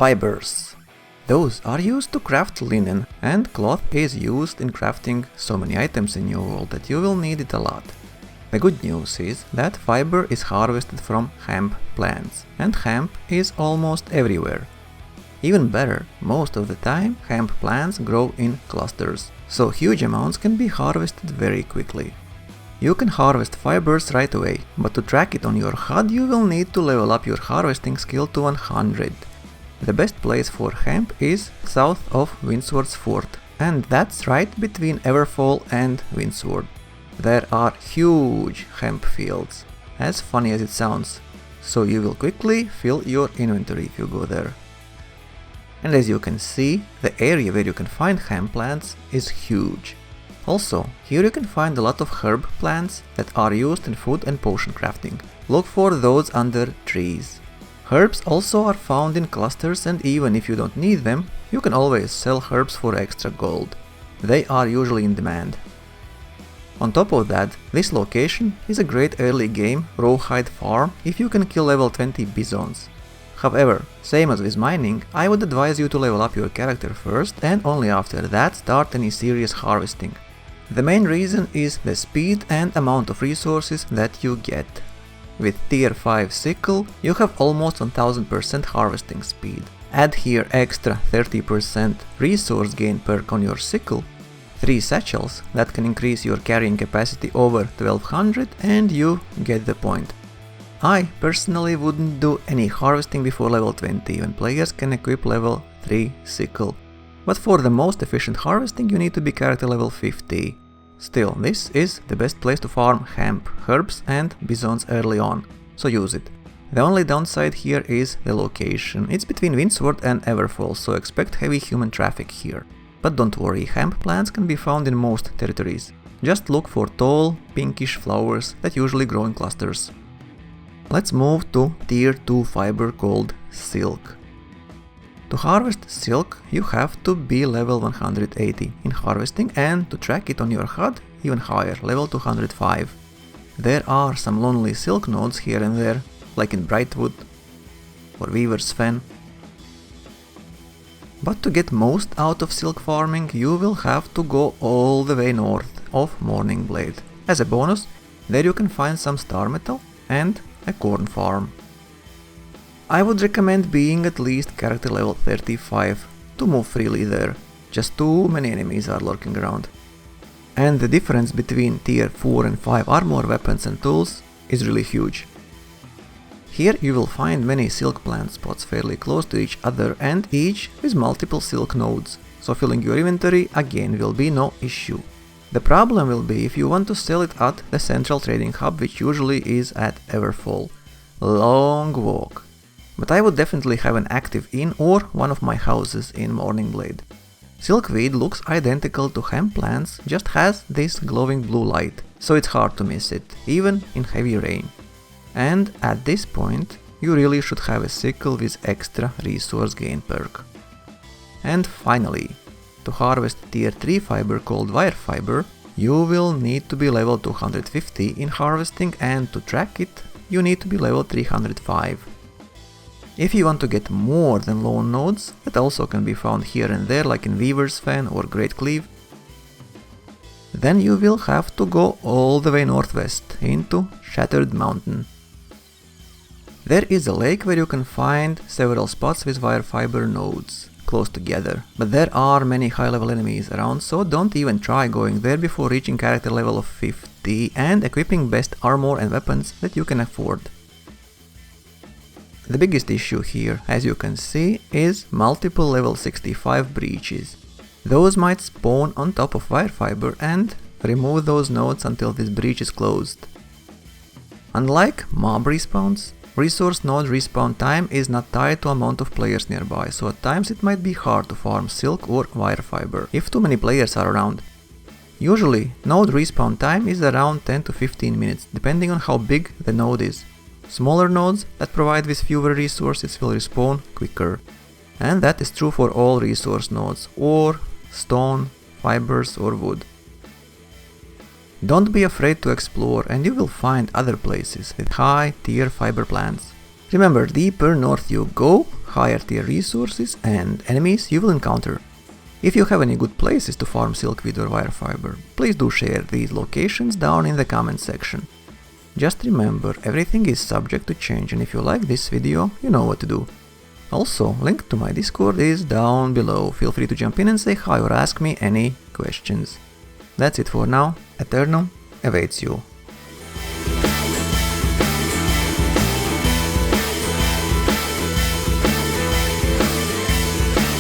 Fibers. Those are used to craft linen, and cloth is used in crafting so many items in your world that you will need it a lot. The good news is that fiber is harvested from hemp plants, and hemp is almost everywhere. Even better, most of the time hemp plants grow in clusters, so huge amounts can be harvested very quickly. You can harvest fibers right away, but to track it on your HUD you will need to level up your harvesting skill to 100. The best place for hemp is south of Windsward's fort, and that's right between Everfall and Windsward. There are huge hemp fields, as funny as it sounds, so you will quickly fill your inventory if you go there. And as you can see, the area where you can find hemp plants is huge. Also, here you can find a lot of herb plants that are used in food and potion crafting. Look for those under trees. Herbs also are found in clusters, and even if you don't need them, you can always sell herbs for extra gold. They are usually in demand. On top of that, this location is a great early game rawhide farm if you can kill level 20 bisons. However, same as with mining, I would advise you to level up your character first and only after that start any serious harvesting. The main reason is the speed and amount of resources that you get. With tier 5 sickle, you have almost 1000% harvesting speed. Add here extra 30% resource gain perk on your sickle, 3 satchels that can increase your carrying capacity over 1200, and you get the point. I personally wouldn't do any harvesting before level 20 when players can equip level 3 sickle. But for the most efficient harvesting you need to be character level 50. Still, this is the best place to farm hemp, herbs and bisons early on, so use it. The only downside here is the location. It's between Windsward and Everfall, so expect heavy human traffic here. But don't worry, hemp plants can be found in most territories. Just look for tall, pinkish flowers that usually grow in clusters. Let's move to tier 2 fiber called silk. To harvest silk, you have to be level 180 in harvesting, and to track it on your HUD, even higher, level 205. There are some lonely silk nodes here and there, like in Brightwood or Weaver's Fen. But to get most out of silk farming, you will have to go all the way north of Morning Blade. As a bonus, there you can find some star metal and a corn farm. I would recommend being at least character level 35 to move freely there, just too many enemies are lurking around. And the difference between tier 4 and 5 armor weapons and tools is really huge. Here you will find many silk plant spots fairly close to each other, and each with multiple silk nodes, so filling your inventory again will be no issue. The problem will be if you want to sell it at the central trading hub, which usually is at Everfall. Long walk. But I would definitely have an active inn or one of my houses in Morning Blade. Silkweed looks identical to hemp plants, just has this glowing blue light, so it's hard to miss it, even in heavy rain. And at this point, you really should have a sickle with extra resource gain perk. And finally, to harvest tier 3 fiber called Wirefiber, you will need to be level 250 in harvesting, and to track it, you need to be level 305. If you want to get more than lone nodes, that also can be found here and there, like in Weaver's Fen or Great Cleave, then you will have to go all the way northwest into Shattered Mountain. There is a lake where you can find several spots with Wirefiber nodes close together, but there are many high level enemies around, so don't even try going there before reaching character level of 50 and equipping best armor and weapons that you can afford. The biggest issue here, as you can see, is multiple level 65 breaches. Those might spawn on top of Wirefiber, and remove those nodes until this breach is closed. Unlike mob respawns, resource node respawn time is not tied to amount of players nearby, so at times it might be hard to farm silk or Wirefiber if too many players are around. Usually, node respawn time is around 10 to 15 minutes, depending on how big the node is. Smaller nodes that provide with fewer resources will respawn quicker. And that is true for all resource nodes, ore, stone, fibers or wood. Don't be afraid to explore, and you will find other places with high tier fiber plants. Remember, deeper north you go, higher tier resources and enemies you will encounter. If you have any good places to farm Silkweed or Wirefiber, please do share these locations down in the comment section. Just remember, everything is subject to change, and if you like this video, you know what to do. Also, link to my Discord is down below, feel free to jump in and say hi or ask me any questions. That's it for now, Eternum awaits you.